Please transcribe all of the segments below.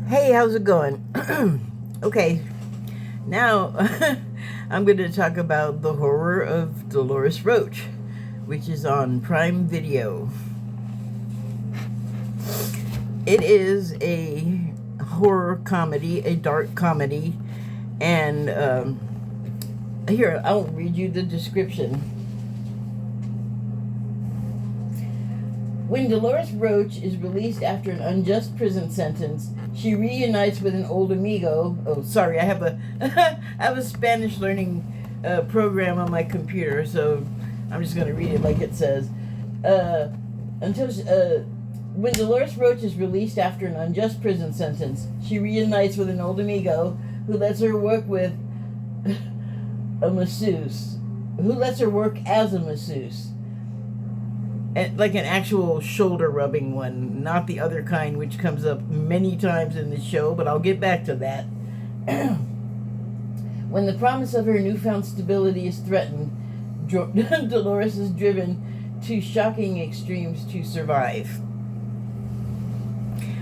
Hey, how's it going? Okay, now I'm going to talk about the horror of Dolores Roach, which is on Prime Video. It is a horror comedy, a dark comedy, and here, I'll read you the description. When Dolores Roach is released after an unjust prison sentence, she reunites with an old amigo. Oh, sorry, I have a I have a Spanish learning program on my computer, so I'm just going to read it like it says. Until when Dolores Roach is released after an unjust prison sentence, she reunites with an old amigo who lets her work with a masseuse, who lets her work as a masseuse. And like an actual shoulder rubbing one, not the other kind which comes up many times in the show, but I'll get back to that. When the promise of her newfound stability is threatened, Dolores is driven to shocking extremes to survive.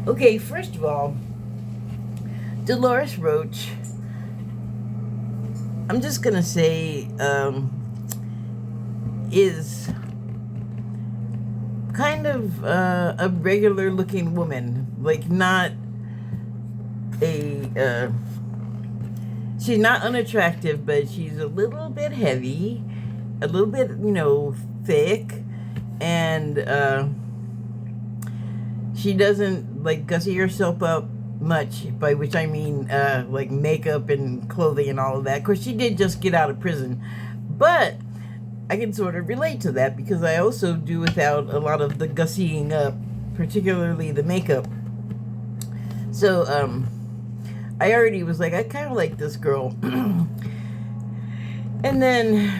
Okay, first of all, Dolores Roach, I'm just gonna say, is kind of a regular looking woman, like not a she's not unattractive, but she's a little bit heavy, a little bit thick, and she doesn't like gussy herself up much, by which I mean like makeup and clothing and all of that. Of course, she did just get out of prison, but I can sort of relate to that because I also do without a lot of the gussying up, particularly the makeup. So, I already was like, I kind of like this girl. And then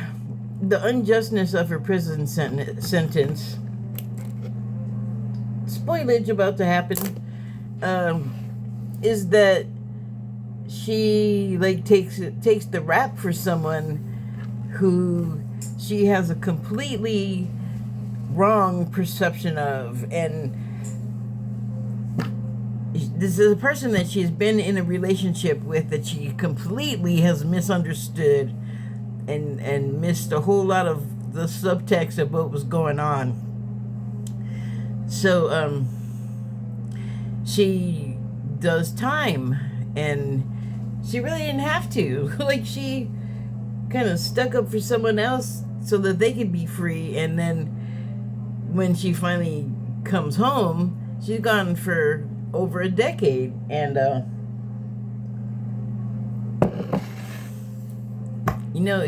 the unjustness of her prison sentence, spoilage about to happen, is that she like takes the rap for someone who she has a completely wrong perception of. And this is a person that she's been in a relationship with that she completely has misunderstood and missed a whole lot of the subtext of what was going on. So she does time, and she really didn't have to. Like, she kind of stuck up for someone else so that they could be free. And then when she finally comes home, she's gone for over a decade. And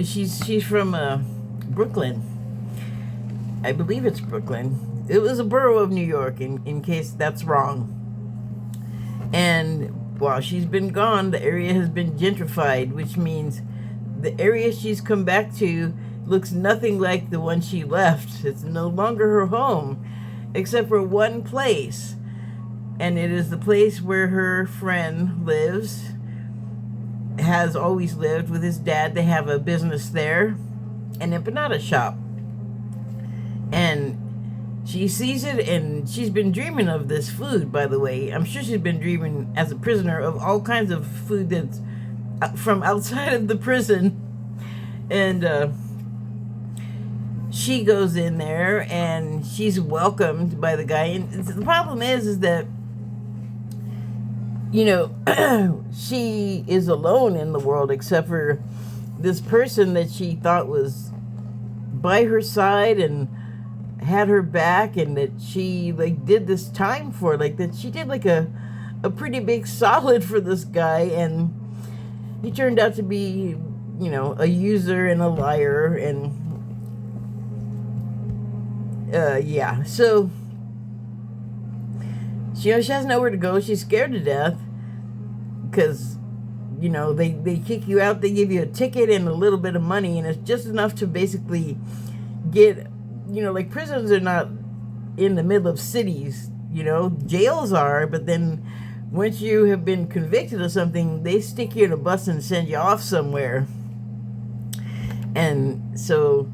she's from Brooklyn. I believe it's Brooklyn. It was a borough of New York, in case that's wrong. And while she's been gone, the area has been gentrified, which means the area she's come back to looks nothing like the one she left. It's no longer her home, except for one place. And it is the place where her friend lives, has always lived with his dad. They have a business there, an empanada shop. And she sees it, and she's been dreaming of this food, by the way. I'm sure she's been dreaming as a prisoner of all kinds of food that's from outside of the prison. And she goes in there, and she's welcomed by the guy. And the problem is that she is alone in the world, except for this person that she thought was by her side and had her back, and that she like did this time for, like that she did like a pretty big solid for this guy. And he turned out to be, a user and a liar. And yeah, so she has nowhere to go. She's scared to death because they kick you out. They give you a ticket and a little bit of money, and it's just enough to basically get, like, prisons are not in the middle of cities. Jails are, but then once you have been convicted of something, they stick you in a bus and send you off somewhere. And so,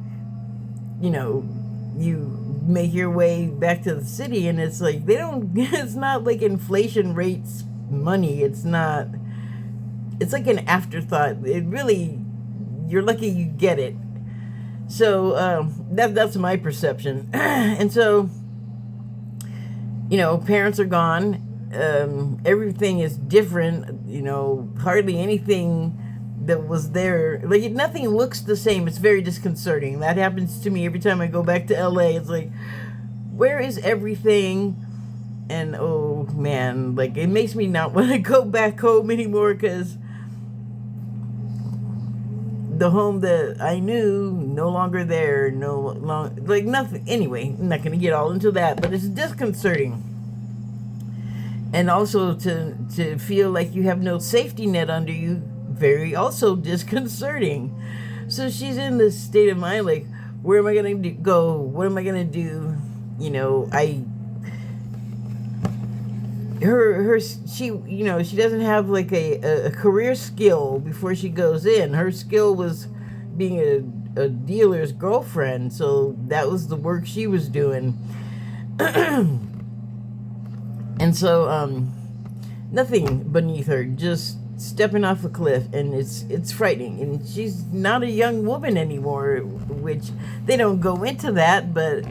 you make your way back to the city, and it's like it's not like inflation rates money. It's not, it's like an afterthought. It really, you're lucky you get it. So that's my perception. And so, you know, parents are gone. Everything is different. You know, hardly anything that was there, like, nothing looks the same. It's very disconcerting. That happens to me every time I go back to LA. It's like, where is everything? And oh man, like, it makes me not want to go back home anymore, because the home that I knew, no longer there, like nothing. Anyway, I'm not gonna get all into that, but it's disconcerting. And also to feel like you have no safety net under you, very also disconcerting. So she's in this state of mind, like, where am I gonna go? What am I gonna do? You know, she, you know, she doesn't have like a career skill before she goes in. Her skill was being a dealer's girlfriend, so that was the work she was doing. And so nothing beneath her, just stepping off a cliff, and it's frightening. And she's not a young woman anymore, which they don't go into that, but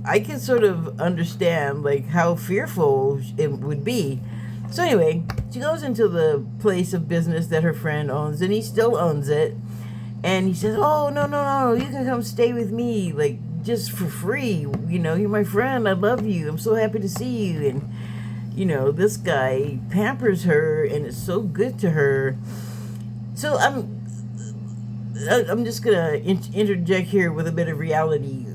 I can sort of understand like how fearful it would be. So anyway, she goes into the place of business that her friend owns, and he still owns it. And he says, "Oh, no, you can come stay with me, like, just for free. You know, you're my friend. I love you. I'm so happy to see you." And, you know, this guy pampers her and is so good to her. So I'm just gonna interject here with a bit of reality.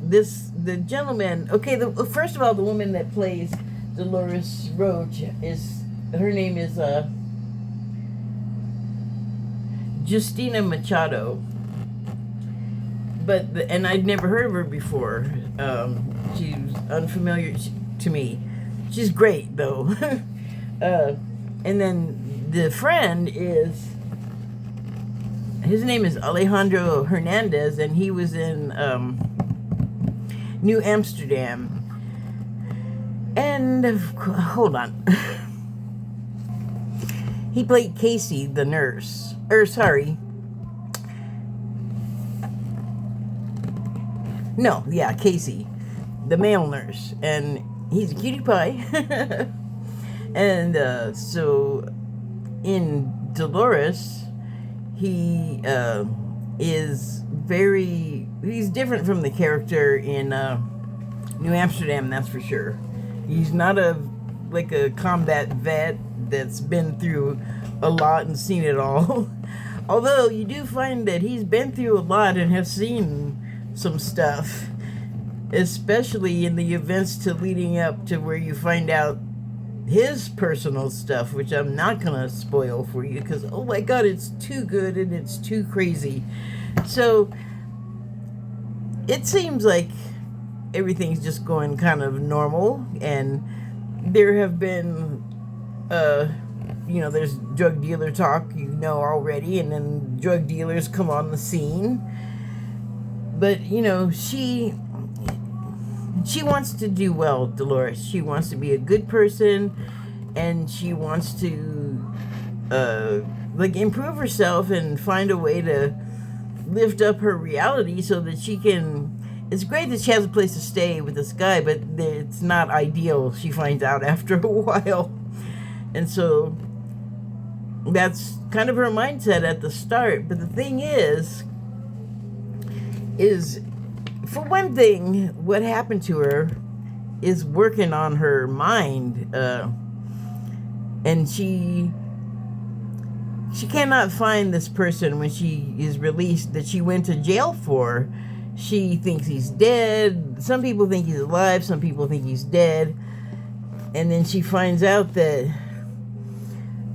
The gentleman, okay, first of all, the woman that plays Dolores Roach her name is Justina Machado. And I'd never heard of her before. She's unfamiliar to me. She's great though. And then the friend his name is Alejandro Hernandez, and he was in New Amsterdam. And hold on. He played Casey, the nurse. Casey, the male nurse. And he's a cutie pie. And so in Dolores, he is he's different from the character in New Amsterdam, that's for sure. He's not a combat vet that's been through a lot and seen it all. Although you do find that he's been through a lot and has seen some stuff, especially in the events to leading up to where you find out his personal stuff, which I'm not gonna spoil for you because, oh my god, it's too good and it's too crazy. So it seems like everything's just going kind of normal, and there have been there's drug dealer talk, already, and then drug dealers come on the scene. But she wants to do well, Dolores. She wants to be a good person, and she wants to improve herself and find a way to lift up her reality so that she can. It's great that she has a place to stay with this guy, but it's not ideal, she finds out after a while. And so that's kind of her mindset at the start. But the thing is for one thing, what happened to her is working on her mind. And she cannot find this person when she is released that she went to jail for. She thinks he's dead. Some people think he's alive. Some people think he's dead. And then she finds out that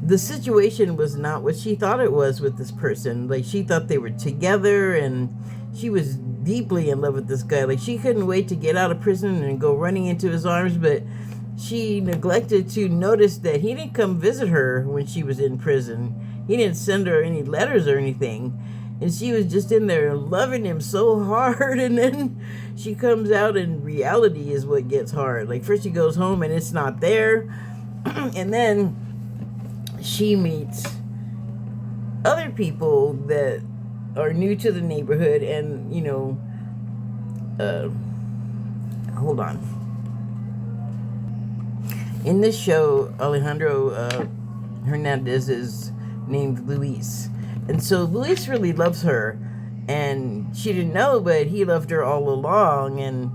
the situation was not what she thought it was with this person. Like, she thought they were together, and she was deeply in love with this guy. Like, she couldn't wait to get out of prison and go running into his arms, but she neglected to notice that he didn't come visit her when she was in prison. He didn't send her any letters or anything. And she was just in there loving him so hard. And then she comes out, and reality is what gets hard. Like, first she goes home and it's not there. And then she meets other people that are new to the neighborhood, and hold on. In this show, Alejandro Hernandez is named Luis, and so Luis really loves her, and she didn't know, but he loved her all along. And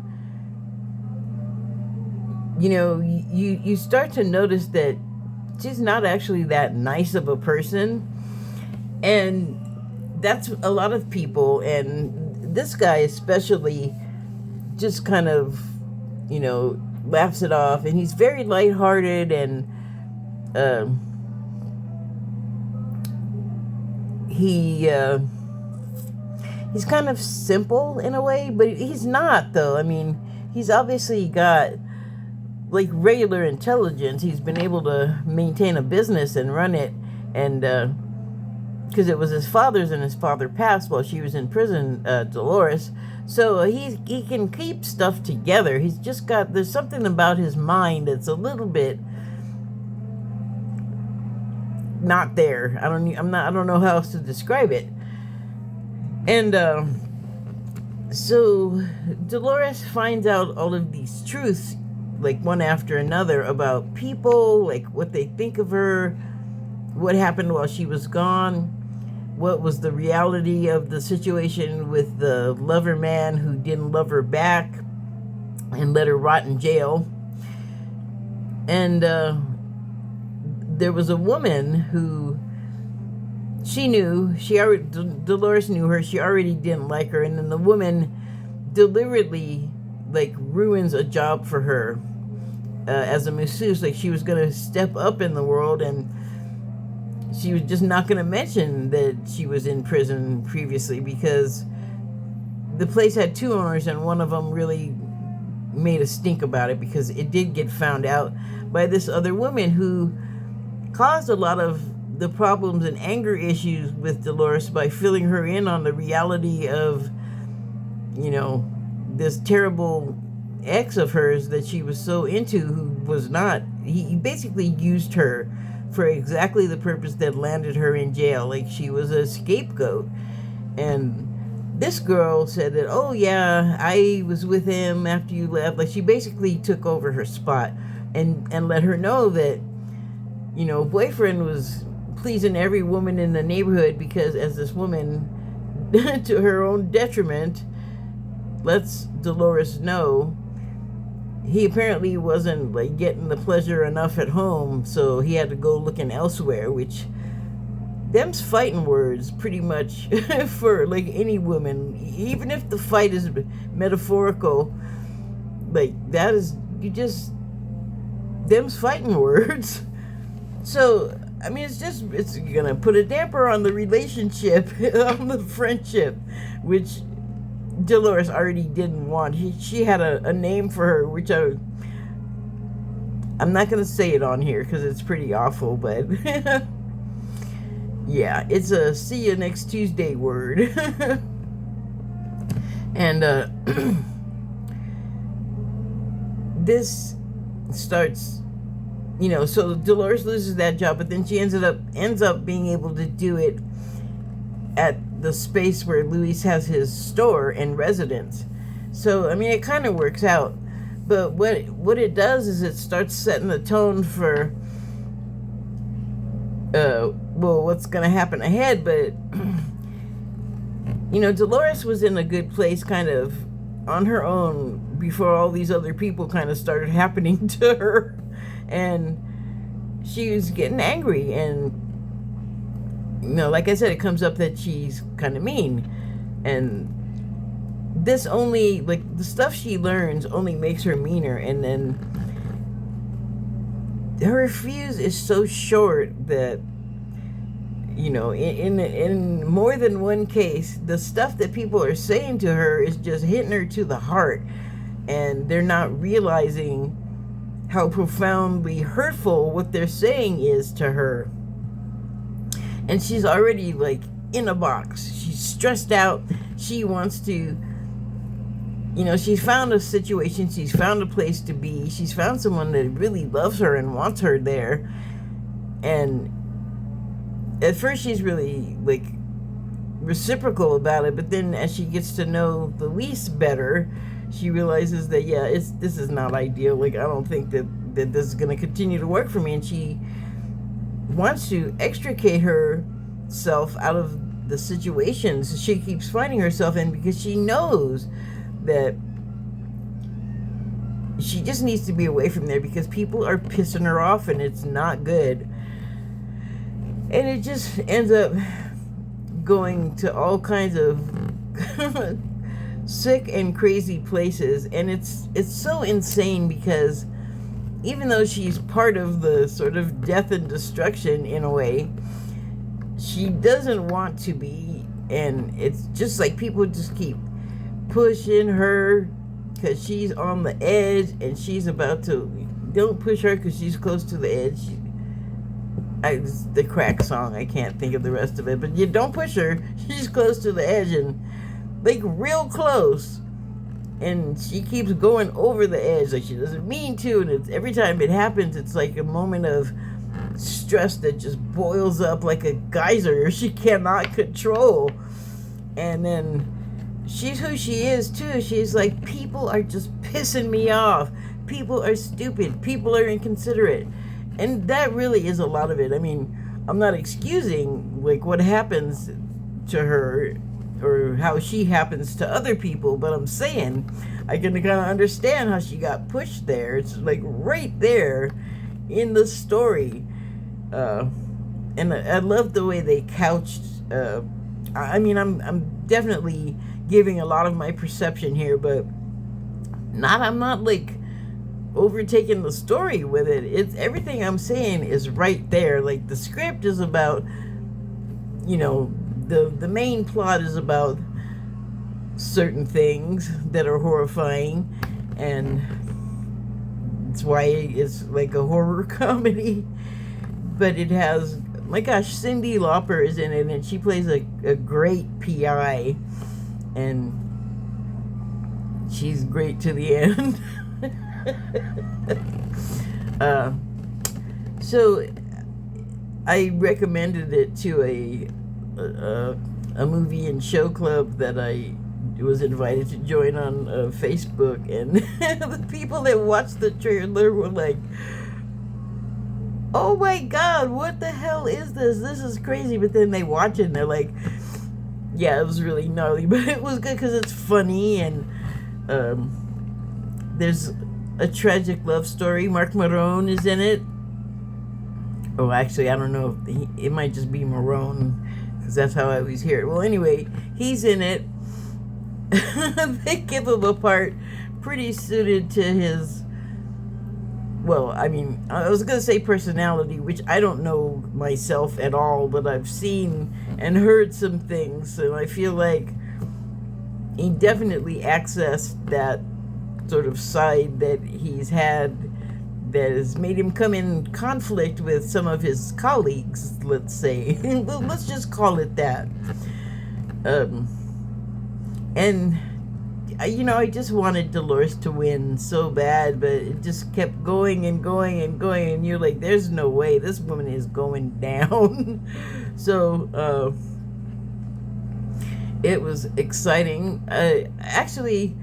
you start to notice that she's not actually that nice of a person, and that's a lot of people, and this guy especially just kind of laughs it off, and he's very lighthearted, and he's kind of simple in a way, but he's not, though. I mean, he's obviously got like regular intelligence. He's been able to maintain a business and run it, and because it was his father's, and his father passed while she was in prison, Dolores. So he can keep stuff together. He's just there's something about his mind that's a little bit not there. I don't know how else to describe it. And so Dolores finds out all of these truths, like one after another, about people, like what they think of her, what happened while she was gone, what was the reality of the situation with the lover man who didn't love her back and let her rot in jail. And there was a woman who Dolores knew her, she already didn't like her, and then the woman deliberately ruins a job for her as a masseuse. Like, she was going to step up in the world, and she was just not going to mention that she was in prison previously, because the place had two owners, and one of them really made a stink about it, because it did get found out by this other woman who caused a lot of the problems and anger issues with Dolores by filling her in on the reality of, this terrible ex of hers that she was so into, who was not. He basically used her for exactly the purpose that landed her in jail. Like, she was a scapegoat. And this girl said that, oh yeah, I was with him after you left. Like, she basically took over her spot and let her know that, boyfriend was pleasing every woman in the neighborhood, because as this woman, to her own detriment, lets Dolores know, he apparently wasn't getting the pleasure enough at home, so he had to go looking elsewhere, which them's fighting words pretty much for any woman, even if the fight is metaphorical. That is, them's fighting words. So I mean, it's gonna put a damper on the relationship, on the friendship, which Dolores already didn't want. She had a name for her, which I'm not gonna say it on here because it's pretty awful, but yeah, it's a see you next Tuesday word. And this starts, so Dolores loses that job, but then she ends up being able to do it at the space where Luis has his store and residence. So I mean, it kind of works out. But what it does is it starts setting the tone for what's going to happen ahead. But Dolores was in a good place kind of on her own before all these other people kind of started happening to her, and she was getting angry. And like I said, it comes up that she's kind of mean, and this only, the stuff she learns only makes her meaner. And then her fuse is so short that in more than one case, the stuff that people are saying to her is just hitting her to the heart, and they're not realizing how profoundly hurtful what they're saying is to her. And she's already in a box. She's stressed out. She wants to, she's found a situation. She's found a place to be. She's found someone that really loves her and wants her there. And at first she's really like reciprocal about it, but then as she gets to know Luis better, she realizes that this is not ideal. Like, I don't think that this is going to continue to work for me, and she wants to extricate herself out of the situations she keeps finding herself in, because she knows that she just needs to be away from there, because people are pissing her off and it's not good. And it just ends up going to all kinds of sick and crazy places, and it's so insane, because even though she's part of the sort of death and destruction in a way, she doesn't want to be. And it's just like people just keep pushing her because she's on the edge, and she's about to, don't push her because she's close to the edge. The crack song, I can't think of the rest of it, but you don't push her, she's close to the edge, and like real close, and she keeps going over the edge like she doesn't mean to, and it's, every time it happens, it's like a moment of stress that just boils up like a geyser she cannot control. And then she's who she is too. She's like, people are just pissing me off, people are stupid, people are inconsiderate. And that really is a lot of it. I mean, I'm not excusing like what happens to her or how she happens to other people, but I'm saying I can kind of understand how she got pushed there. It's like right there in the story. And I love the way they couched. I mean, I'm definitely giving a lot of my perception here, but I'm not like overtaking the story with it. It's everything I'm saying is right there. Like, the script is about, you know, the main plot is about certain things that are horrifying, and that's why it's like a horror comedy. But it has, my gosh, Cyndi Lauper is in it, and she plays a great PI, and she's great to the end. So I recommended it to a movie and show club that I was invited to join on Facebook, and the people that watched the trailer were like, oh my god, what the hell is this? This is crazy. But then they watch it and they're like, yeah, it was really gnarly, but it was good because it's funny, and there's a tragic love story. Mark Maron is in it. Oh, actually, I don't know if it might just be Maron, because that's how I always hear it. Well, anyway, he's in it. They give him a part pretty suited to his, well, I mean, I was going to say personality, which I don't know myself at all, but I've seen and heard some things, and I feel like he definitely accessed that sort of side that he's had that has made him come in conflict with some of his colleagues, let's say. Let's just call it that. And you know, I just wanted Dolores to win so bad, but it just kept going and going and going, and you're like, there's no way this woman is going down. So it was exciting. Actually,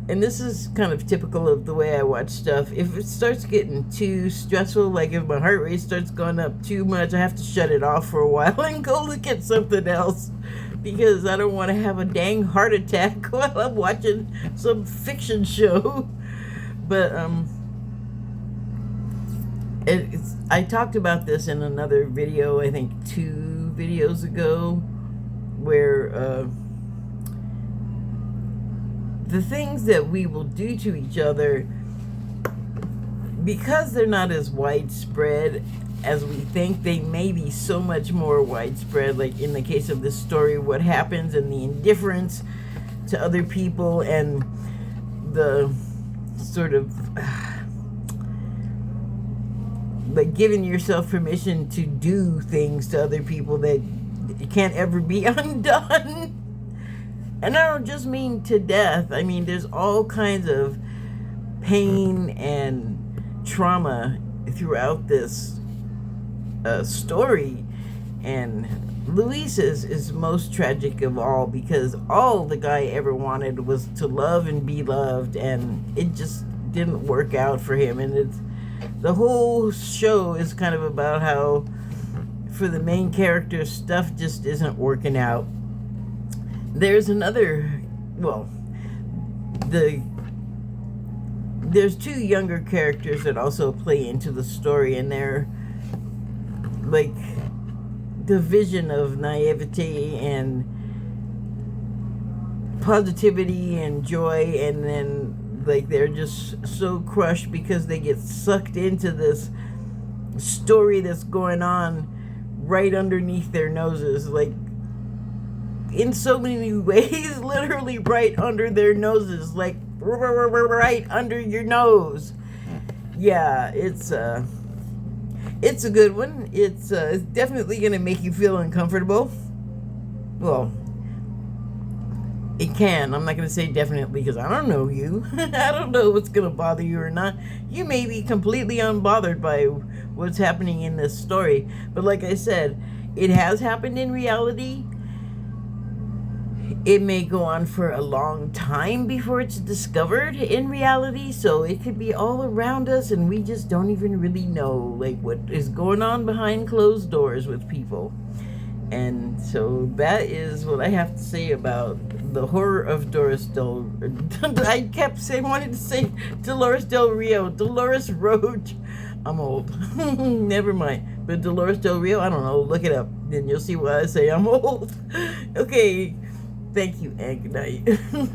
and this is kind of typical of the way I watch stuff, if it starts getting too stressful, like if my heart rate starts going up too much, I have to shut it off for a while and go look at something else, because I don't want to have a dang heart attack while I'm watching some fiction show. But I talked about this in another video, I think 2 videos ago, where the things that we will do to each other, because they're not as widespread as we think, they may be so much more widespread. Like in the case of this story, what happens and the indifference to other people, and the sort of like giving yourself permission to do things to other people that can't ever be undone. And I don't just mean to death. I mean, there's all kinds of pain and trauma throughout this story. And Luis's is most tragic of all, because all the guy ever wanted was to love and be loved, and it just didn't work out for him. And the whole show is kind of about how, for the main character, stuff just isn't working out. There's another, well, there's two younger characters that also play into the story, and they're like the vision of naivete and positivity and joy, and then like they're just so crushed because they get sucked into this story that's going on right underneath their noses, like in so many ways, literally right under their noses, like right under your nose. Yeah, it's a good one. It's definitely gonna make you feel uncomfortable. Well, it can. I'm not gonna say definitely, because I don't know you. I don't know what's gonna bother you or not. You may be completely unbothered by what's happening in this story, but like I said, it has happened in reality. It may go on for a long time before it's discovered in reality, so it could be all around us and we just don't even really know, like, what is going on behind closed doors with people. And so that is what I have to say about the horror of Dolores I kept saying, wanted to say Dolores Del Rio, Dolores Roach. I'm old. Never mind. But Dolores Del Rio, I don't know, look it up, then you'll see why I say I'm old. Okay. Thank you, and good night.